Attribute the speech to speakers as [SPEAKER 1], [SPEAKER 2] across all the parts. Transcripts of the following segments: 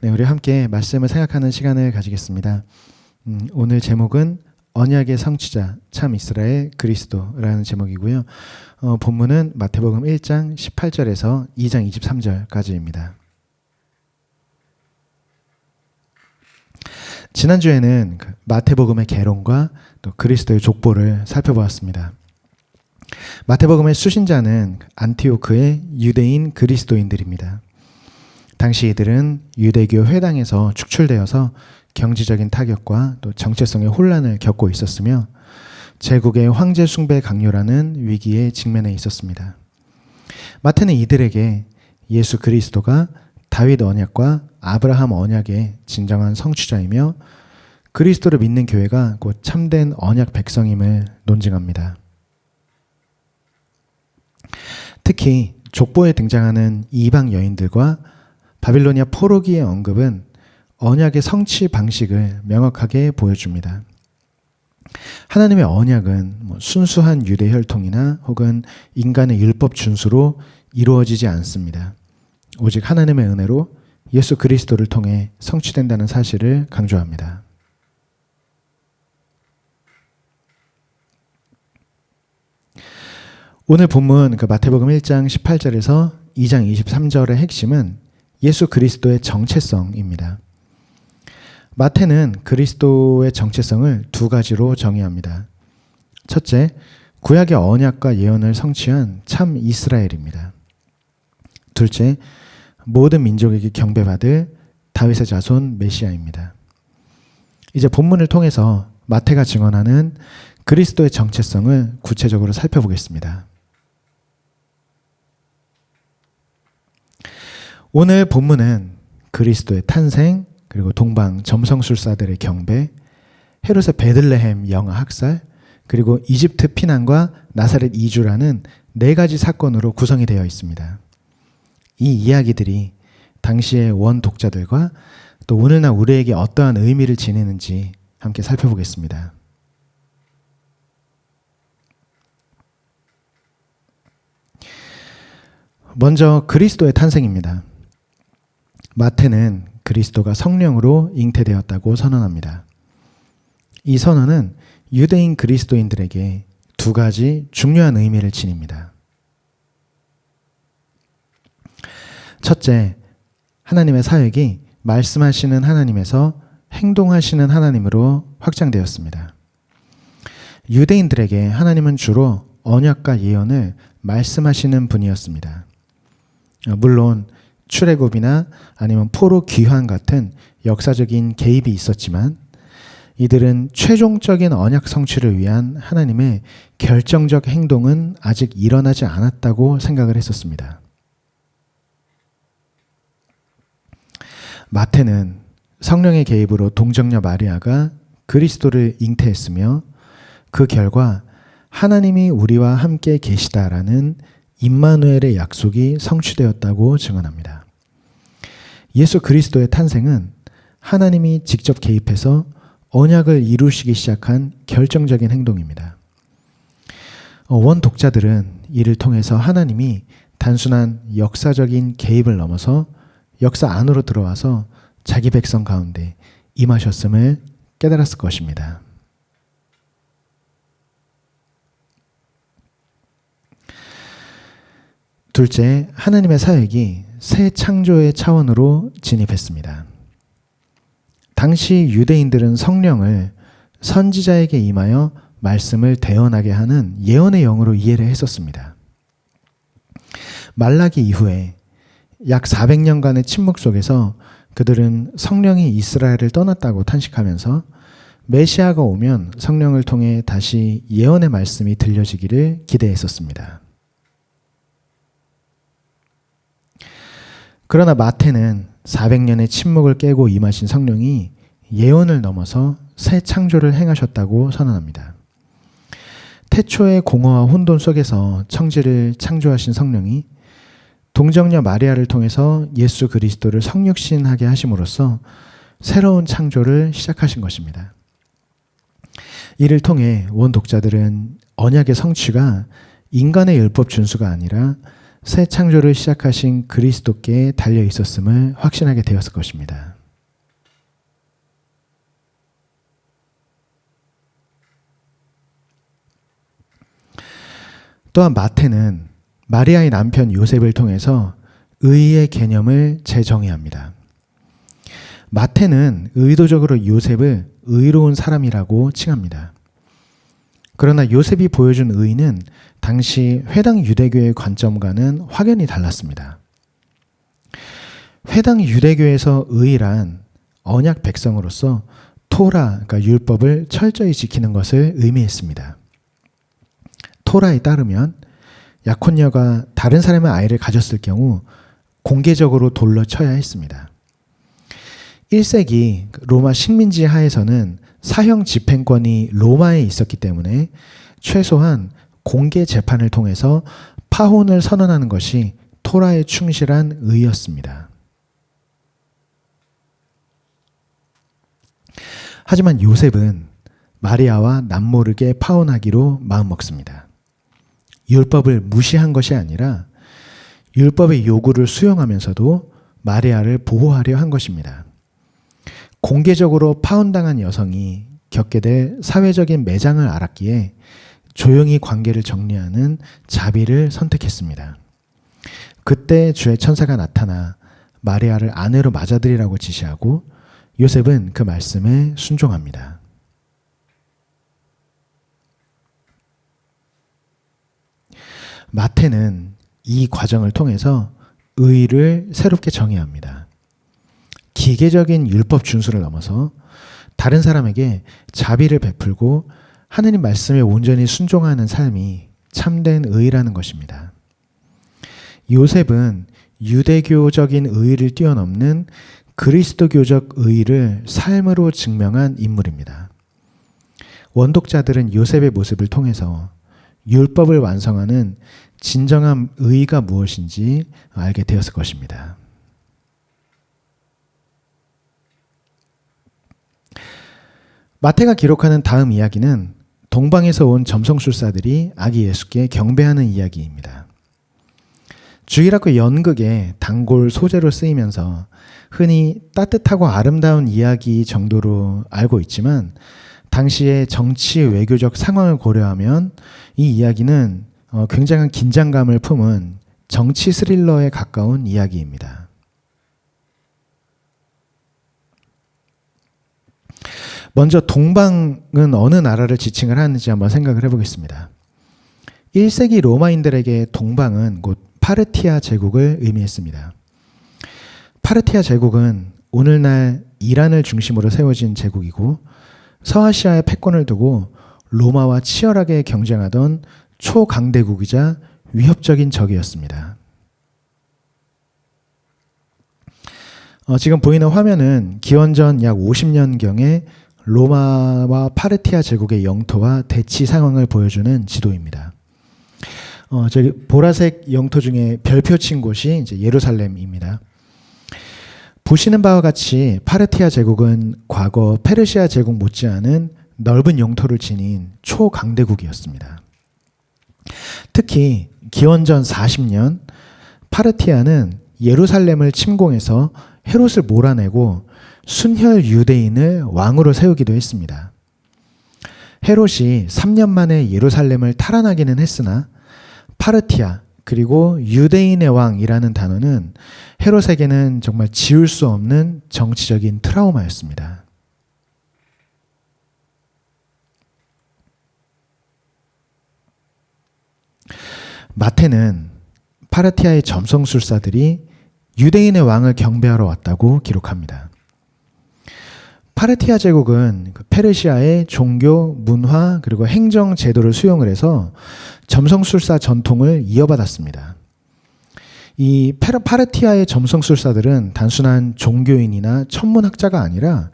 [SPEAKER 1] 네, 우리 함께 말씀을 생각하는 시간을 가지겠습니다. 오늘 제목은 언약의 성취자 참 이스라엘 그리스도라는 제목이고요. 본문은 마태복음 1장 18절에서 2장 23절까지입니다. 지난주에는 마태복음의 개론과 또 그리스도의 족보를 살펴보았습니다. 마태복음의 수신자는 안티오크의 유대인 그리스도인들입니다. 당시 이들은 유대교 회당에서 축출되어서 경제적인 타격과 또 정체성의 혼란을 겪고 있었으며 제국의 황제 숭배 강요라는 위기에 직면해 있었습니다. 마태는 이들에게 예수 그리스도가 다윗 언약과 아브라함 언약의 진정한 성취자이며 그리스도를 믿는 교회가 곧 참된 언약 백성임을 논증합니다. 특히 족보에 등장하는 이방 여인들과 바빌로니아 포로기의 언급은 언약의 성취 방식을 명확하게 보여줍니다. 하나님의 언약은 순수한 유대 혈통이나 혹은 인간의 율법 준수로 이루어지지 않습니다. 오직 하나님의 은혜로 예수 그리스도를 통해 성취된다는 사실을 강조합니다. 오늘 본문 마태복음 1장 18절에서 2장 23절의 핵심은 예수 그리스도의 정체성입니다. 마태는 그리스도의 정체성을 두 가지로 정의합니다. 첫째, 구약의 언약과 예언을 성취한 참 이스라엘입니다. 둘째, 모든 민족에게 경배받을 다윗의 자손 메시아입니다. 이제 본문을 통해서 마태가 증언하는 그리스도의 정체성을 구체적으로 살펴보겠습니다. 오늘 본문은 그리스도의 탄생, 그리고 동방 점성술사들의 경배, 헤롯의 베들레헴 영아 학살, 그리고 이집트 피난과 나사렛 이주라는 네 가지 사건으로 구성이 되어 있습니다. 이 이야기들이 당시의 원 독자들과 또 오늘날 우리에게 어떠한 의미를 지니는지 함께 살펴보겠습니다. 먼저 그리스도의 탄생입니다. 마태는 그리스도가 성령으로 잉태되었다고 선언합니다. 이 선언은 유대인 그리스도인들에게 두 가지 중요한 의미를 지닙니다. 첫째, 하나님의 사역이 말씀하시는 하나님에서 행동하시는 하나님으로 확장되었습니다. 유대인들에게 하나님은 주로 언약과 예언을 말씀하시는 분이었습니다. 물론 출애굽이나 아니면 포로 귀환 같은 역사적인 개입이 있었지만 이들은 최종적인 언약 성취를 위한 하나님의 결정적 행동은 아직 일어나지 않았다고 생각을 했었습니다. 마태는 성령의 개입으로 동정녀 마리아가 그리스도를 잉태했으며 그 결과 하나님이 우리와 함께 계시다라는 임마누엘의 약속이 성취되었다고 증언합니다. 예수 그리스도의 탄생은 하나님이 직접 개입해서 언약을 이루시기 시작한 결정적인 행동입니다. 원 독자들은 이를 통해서 하나님이 단순한 역사적인 개입을 넘어서 역사 안으로 들어와서 자기 백성 가운데 임하셨음을 깨달았을 것입니다. 둘째, 하나님의 사역이 새 창조의 차원으로 진입했습니다. 당시 유대인들은 성령을 선지자에게 임하여 말씀을 대언하게 하는 예언의 영으로 이해를 했었습니다. 말라기 이후에 약 400년간의 침묵 속에서 그들은 성령이 이스라엘을 떠났다고 탄식하면서 메시아가 오면 성령을 통해 다시 예언의 말씀이 들려지기를 기대했었습니다. 그러나 마태는 400년의 침묵을 깨고 임하신 성령이 예언을 넘어서 새 창조를 행하셨다고 선언합니다. 태초의 공허와 혼돈 속에서 청지를 창조하신 성령이 동정녀 마리아를 통해서 예수 그리스도를 성육신하게 하심으로써 새로운 창조를 시작하신 것입니다. 이를 통해 원 독자들은 언약의 성취가 인간의 율법 준수가 아니라 새 창조를 시작하신 그리스도께 달려 있었음을 확신하게 되었을 것입니다. 또한 마태는 마리아의 남편 요셉을 통해서 의의 개념을 재정의합니다. 마태는 의도적으로 요셉을 의로운 사람이라고 칭합니다. 그러나 요셉이 보여준 의는 당시 회당 유대교의 관점과는 확연히 달랐습니다. 회당 유대교에서 의란 언약 백성으로서 토라, 그러니까 율법을 철저히 지키는 것을 의미했습니다. 토라에 따르면 약혼녀가 다른 사람의 아이를 가졌을 경우 공개적으로 돌로 쳐야 했습니다. 1세기 로마 식민지 하에서는 사형 집행권이 로마에 있었기 때문에 최소한 공개 재판을 통해서 파혼을 선언하는 것이 토라에 충실한 의였습니다. 하지만 요셉은 마리아와 남모르게 파혼하기로 마음먹습니다. 율법을 무시한 것이 아니라 율법의 요구를 수용하면서도 마리아를 보호하려 한 것입니다. 공개적으로 파혼당한 여성이 겪게 될 사회적인 매장을 알았기에 조용히 관계를 정리하는 자비를 선택했습니다. 그때 주의 천사가 나타나 마리아를 아내로 맞아들이라고 지시하고 요셉은 그 말씀에 순종합니다. 마태는 이 과정을 통해서 의를 새롭게 정의합니다. 기계적인 율법 준수를 넘어서 다른 사람에게 자비를 베풀고 하느님 말씀에 온전히 순종하는 삶이 참된 의라는 것입니다. 요셉은 유대교적인 의를 뛰어넘는 그리스도교적 의를 삶으로 증명한 인물입니다. 원독자들은 요셉의 모습을 통해서 율법을 완성하는 진정한 의가 무엇인지 알게 되었을 것입니다. 마태가 기록하는 다음 이야기는 동방에서 온 점성술사들이 아기 예수께 경배하는 이야기입니다. 주일학교 연극의 단골 소재로 쓰이면서 흔히 따뜻하고 아름다운 이야기 정도로 알고 있지만 당시의 정치 외교적 상황을 고려하면 이 이야기는 굉장한 긴장감을 품은 정치 스릴러에 가까운 이야기입니다. 먼저 동방은 어느 나라를 지칭을 하는지 한번 생각을 해보겠습니다. 1세기 로마인들에게 동방은 곧 파르티아 제국을 의미했습니다. 파르티아 제국은 오늘날 이란을 중심으로 세워진 제국이고 서아시아의 패권을 두고 로마와 치열하게 경쟁하던 초강대국이자 위협적인 적이었습니다. 지금 보이는 화면은 기원전 약 50년경에 로마와 파르티아 제국의 영토와 대치 상황을 보여주는 지도입니다. 저기 보라색 영토 중에 별표 친 곳이 이제 예루살렘입니다. 보시는 바와 같이 파르티아 제국은 과거 페르시아 제국 못지않은 넓은 영토를 지닌 초강대국이었습니다. 특히 기원전 40년 파르티아는 예루살렘을 침공해서 헤롯을 몰아내고 순혈 유대인을 왕으로 세우기도 했습니다. 헤롯이 3년 만에 예루살렘을 탈환하기는 했으나 파르티아 그리고 유대인의 왕이라는 단어는 헤롯에게는 정말 지울 수 없는 정치적인 트라우마였습니다. 마태는 파르티아의 점성술사들이 유대인의 왕을 경배하러 왔다고 기록합니다. 파르티아 제국은 페르시아의 종교, 문화, 그리고 행정 제도를 수용을 해서 점성술사 전통을 이어받았습니다. 이 파르티아의 점성술사들은 단순한 종교인이나 천문학자가 아니라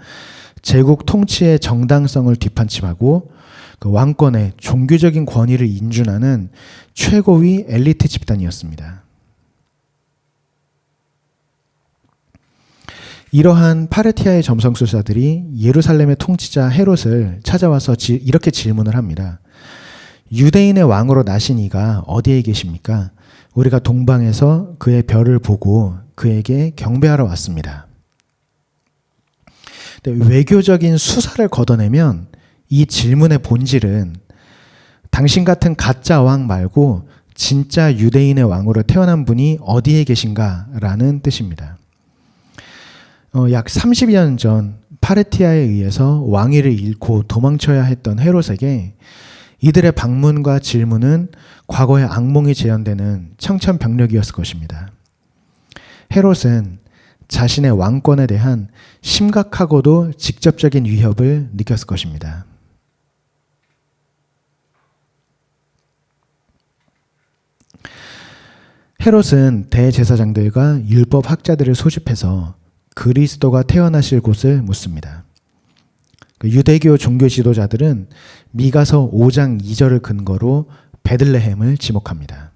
[SPEAKER 1] 제국 통치의 정당성을 뒷받침하고 그 왕권의 종교적인 권위를 인준하는 최고위 엘리트 집단이었습니다. 이러한 파르티아의 점성술사들이 예루살렘의 통치자 헤롯을 찾아와서 이렇게 질문을 합니다. 유대인의 왕으로 나신 이가 어디에 계십니까? 우리가 동방에서 그의 별을 보고 그에게 경배하러 왔습니다. 외교적인 수사를 걷어내면 이 질문의 본질은 당신 같은 가짜 왕 말고 진짜 유대인의 왕으로 태어난 분이 어디에 계신가? 라는 뜻입니다. 약 30여 년 전 파르티아에 의해서 왕위를 잃고 도망쳐야 했던 헤롯에게 이들의 방문과 질문은 과거의 악몽이 재현되는 청천벽력이었을 것입니다. 헤롯은 자신의 왕권에 대한 심각하고도 직접적인 위협을 느꼈을 것입니다. 헤롯은 대제사장들과 율법 학자들을 소집해서 그리스도가 태어나실 곳을 묻습니다. 유대교 종교 지도자들은 미가서 5장 2절을 근거로 베들레헴을 지목합니다.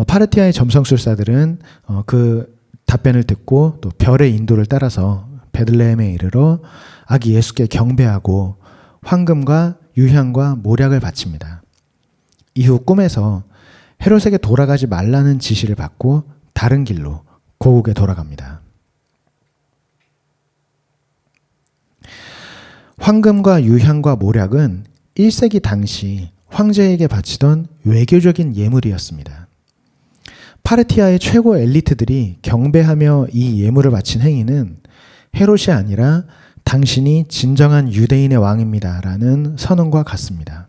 [SPEAKER 1] 파르티아의 점성술사들은 그 답변을 듣고 또 별의 인도를 따라서 베들레헴에 이르러 아기 예수께 경배하고 황금과 유향과 모략을 바칩니다. 이후 꿈에서 헤롯에게 돌아가지 말라는 지시를 받고 다른 길로 고국에 돌아갑니다. 황금과 유향과 모략은 1세기 당시 황제에게 바치던 외교적인 예물이었습니다. 파르티아의 최고 엘리트들이 경배하며 이 예물을 바친 행위는 헤롯이 아니라 당신이 진정한 유대인의 왕입니다 라는 선언과 같습니다.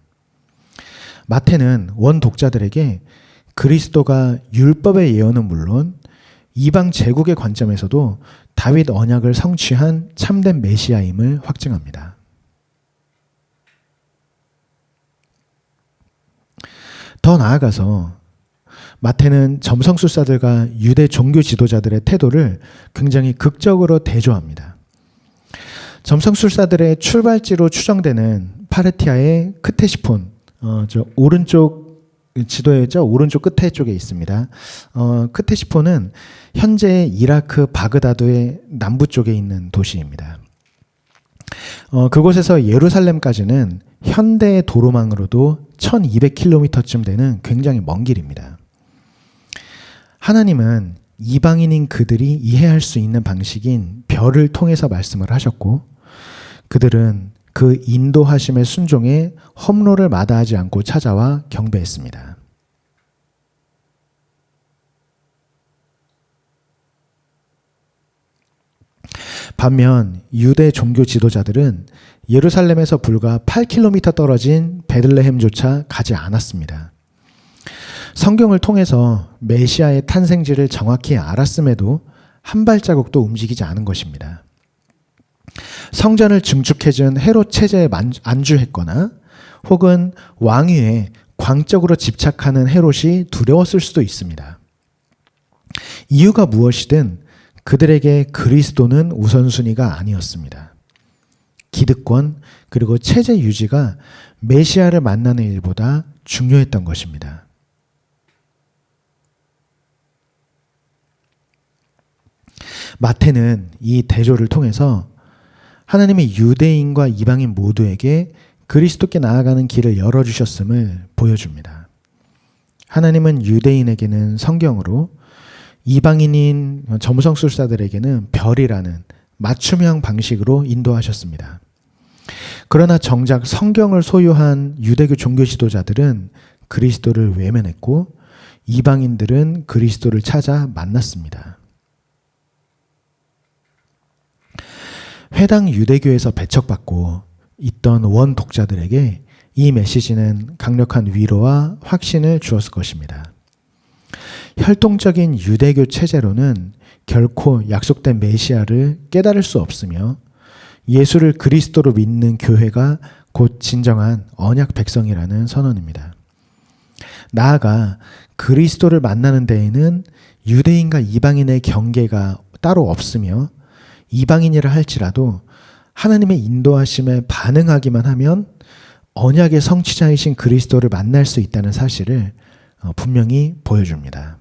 [SPEAKER 1] 마태는 원 독자들에게 그리스도가 율법의 예언은 물론 이방 제국의 관점에서도 다윗 언약을 성취한 참된 메시아임을 확증합니다. 더 나아가서 마태는 점성술사들과 유대 종교 지도자들의 태도를 굉장히 극적으로 대조합니다. 점성술사들의 출발지로 추정되는 파르티아의 크테시폰, 저 오른쪽 지도에죠, 오른쪽 끝에 쪽에 있습니다. 크테시폰은 현재 이라크 바그다드의 남부 쪽에 있는 도시입니다. 그곳에서 예루살렘까지는 현대의 도로망으로도 1200km쯤 되는 굉장히 먼 길입니다. 하나님은 이방인인 그들이 이해할 수 있는 방식인 별을 통해서 말씀을 하셨고 그들은 그 인도하심에 순종해 험로를 마다하지 않고 찾아와 경배했습니다. 반면 유대 종교 지도자들은 예루살렘에서 불과 8km 떨어진 베들레헴조차 가지 않았습니다. 성경을 통해서 메시아의 탄생지를 정확히 알았음에도 한 발자국도 움직이지 않은 것입니다. 성전을 증축해준 헤롯 체제에 안주했거나 혹은 왕위에 광적으로 집착하는 헤롯이 두려웠을 수도 있습니다. 이유가 무엇이든 그들에게 그리스도는 우선순위가 아니었습니다. 기득권 그리고 체제 유지가 메시아를 만나는 일보다 중요했던 것입니다. 마태는 이 대조를 통해서 하나님의 유대인과 이방인 모두에게 그리스도께 나아가는 길을 열어주셨음을 보여줍니다. 하나님은 유대인에게는 성경으로 이방인인 점성술사들에게는 별이라는 맞춤형 방식으로 인도하셨습니다. 그러나 정작 성경을 소유한 유대교 종교 지도자들은 그리스도를 외면했고 이방인들은 그리스도를 찾아 만났습니다. 회당 유대교에서 배척받고 있던 원 독자들에게 이 메시지는 강력한 위로와 확신을 주었을 것입니다. 혈통적인 유대교 체제로는 결코 약속된 메시아를 깨달을 수 없으며 예수를 그리스도로 믿는 교회가 곧 진정한 언약 백성이라는 선언입니다. 나아가 그리스도를 만나는 데에는 유대인과 이방인의 경계가 따로 없으며 이방인이라 할지라도 하나님의 인도하심에 반응하기만 하면 언약의 성취자이신 그리스도를 만날 수 있다는 사실을 분명히 보여줍니다.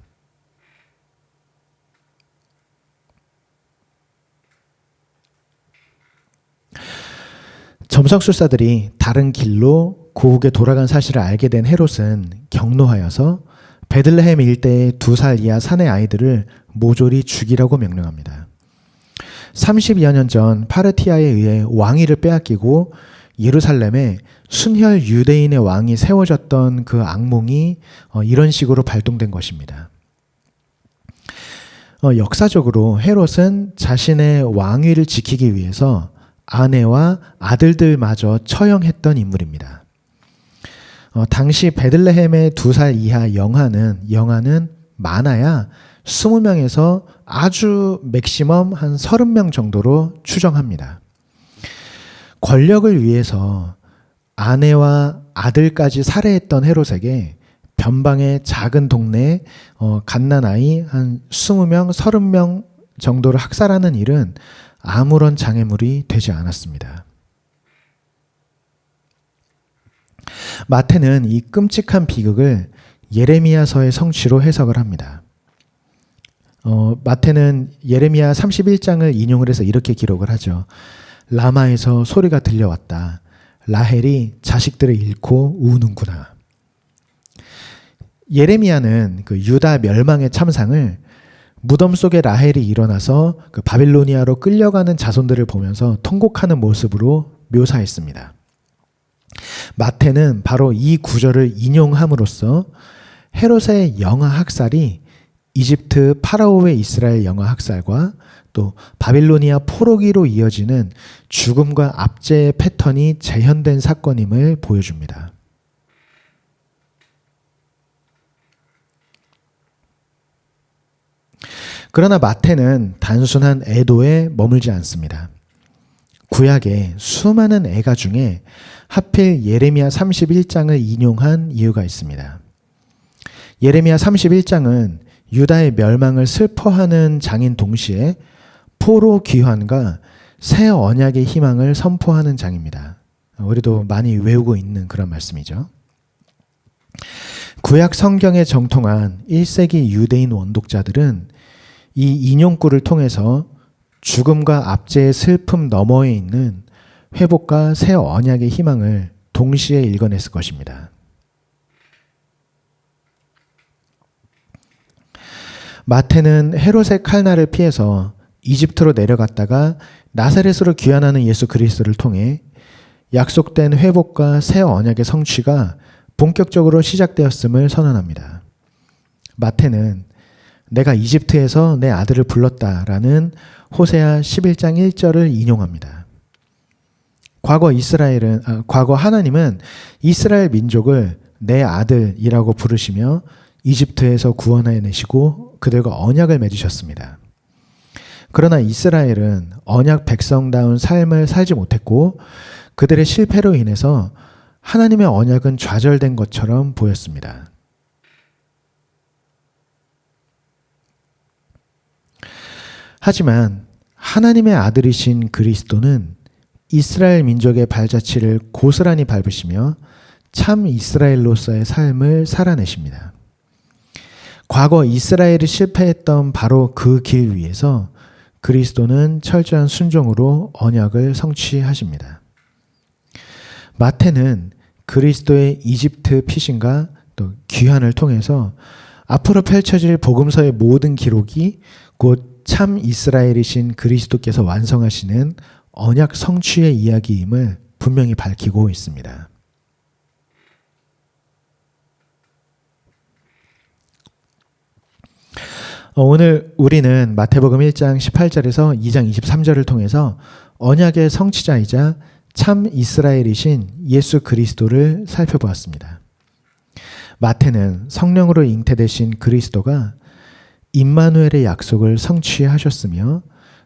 [SPEAKER 1] 점성술사들이 다른 길로 고국에 돌아간 사실을 알게 된 헤롯은 경노하여서 베들레헴 일대의 2살 이하 사내 아이들을 모조리 죽이라고 명령합니다. 30여 년 전 파르티아에 의해 왕위를 빼앗기고 예루살렘에 순혈 유대인의 왕이 세워졌던 그 악몽이 이런 식으로 발동된 것입니다. 역사적으로 헤롯은 자신의 왕위를 지키기 위해서 아내와 아들들마저 처형했던 인물입니다. 당시 베들레헴의 2살 이하 영아는 많아야 20명에서 아주 맥시멈 한 30명 정도로 추정합니다. 권력을 위해서 아내와 아들까지 살해했던 헤롯에게 변방의 작은 동네에 갓난아이 한 20명, 30명 정도를 학살하는 일은 아무런 장애물이 되지 않았습니다. 마태는 이 끔찍한 비극을 예레미야서의 성취로 해석을 합니다. 마태는 예레미야 31장을 인용을 해서 이렇게 기록을 하죠. 라마에서 소리가 들려왔다. 라헬이 자식들을 잃고 우는구나. 예레미야는 그 유다 멸망의 참상을 무덤 속에 라헬이 일어나서 그 바빌로니아로 끌려가는 자손들을 보면서 통곡하는 모습으로 묘사했습니다. 마태는 바로 이 구절을 인용함으로써 헤롯의 영아 학살이 이집트 파라오의 이스라엘 영아 학살과 또 바빌로니아 포로기로 이어지는 죽음과 압제의 패턴이 재현된 사건임을 보여줍니다. 그러나 마태는 단순한 애도에 머물지 않습니다. 구약의 수많은 애가 중에 하필 예레미야 31장을 인용한 이유가 있습니다. 예레미야 31장은 유다의 멸망을 슬퍼하는 장인 동시에 포로 귀환과 새 언약의 희망을 선포하는 장입니다. 우리도 많이 외우고 있는 그런 말씀이죠. 구약 성경에 정통한 1세기 유대인 원독자들은 이 인용구를 통해서 죽음과 압제의 슬픔 너머에 있는 회복과 새 언약의 희망을 동시에 읽어냈을 것입니다. 마태는 헤롯의 칼날을 피해서 이집트로 내려갔다가 나사렛으로 귀환하는 예수 그리스도를 통해 약속된 회복과 새 언약의 성취가 본격적으로 시작되었음을 선언합니다. 마태는 내가 이집트에서 내 아들을 불렀다라는 호세아 11장 1절을 인용합니다. 과거 하나님은 이스라엘 민족을 내 아들이라고 부르시며 이집트에서 구원해내시고 그들과 언약을 맺으셨습니다. 그러나 이스라엘은 언약 백성다운 삶을 살지 못했고 그들의 실패로 인해서 하나님의 언약은 좌절된 것처럼 보였습니다. 하지만 하나님의 아들이신 그리스도는 이스라엘 민족의 발자취를 고스란히 밟으시며 참 이스라엘로서의 삶을 살아내십니다. 과거 이스라엘이 실패했던 바로 그 길 위에서 그리스도는 철저한 순종으로 언약을 성취하십니다. 마태는 그리스도의 이집트 피신과 또 귀환을 통해서 앞으로 펼쳐질 복음서의 모든 기록이 곧 참 이스라엘이신 그리스도께서 완성하시는 언약 성취의 이야기임을 분명히 밝히고 있습니다. 오늘 우리는 마태복음 1장 18절에서 2장 23절을 통해서 언약의 성취자이자 참 이스라엘이신 예수 그리스도를 살펴보았습니다. 마태는 성령으로 잉태되신 그리스도가 임마누엘의 약속을 성취하셨으며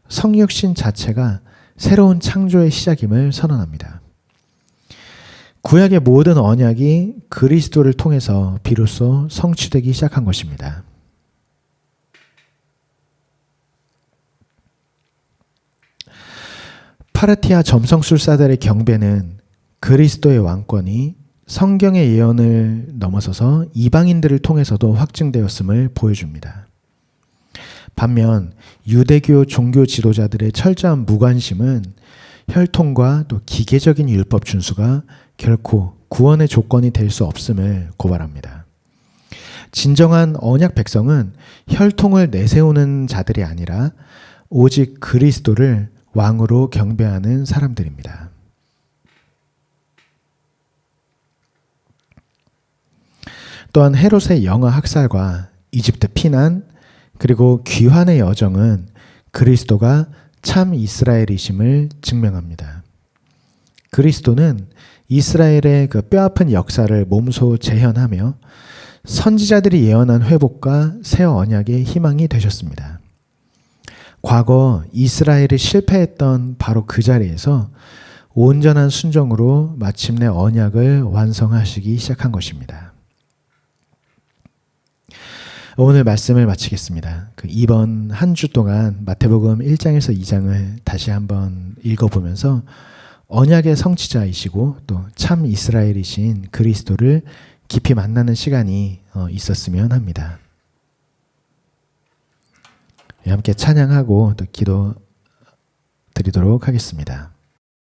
[SPEAKER 1] 성육신 자체가 새로운 창조의 시작임을 선언합니다. 구약의 모든 언약이 그리스도를 통해서 비로소 성취되기 시작한 것입니다. 파르티아 점성술사들의 경배는 그리스도의 왕권이 성경의 예언을 넘어서서 이방인들을 통해서도 확증되었음을 보여줍니다. 반면 유대교 종교 지도자들의 철저한 무관심은 혈통과 또 기계적인 율법 준수가 결코 구원의 조건이 될 수 없음을 고발합니다. 진정한 언약 백성은 혈통을 내세우는 자들이 아니라 오직 그리스도를 왕으로 경배하는 사람들입니다. 또한 헤롯의 영아 학살과 이집트 피난 그리고 귀환의 여정은 그리스도가 참 이스라엘이심을 증명합니다. 그리스도는 이스라엘의 그 뼈아픈 역사를 몸소 재현하며 선지자들이 예언한 회복과 새 언약의 희망이 되셨습니다. 과거 이스라엘이 실패했던 바로 그 자리에서 온전한 순종으로 마침내 언약을 완성하시기 시작한 것입니다. 오늘 말씀을 마치겠습니다. 이번 한 주 동안 마태복음 1장에서 2장을 다시 한번 읽어보면서 언약의 성취자이시고 또 참 이스라엘이신 그리스도를 깊이 만나는 시간이 있었으면 합니다. 함께 찬양하고 또 기도 드리도록 하겠습니다.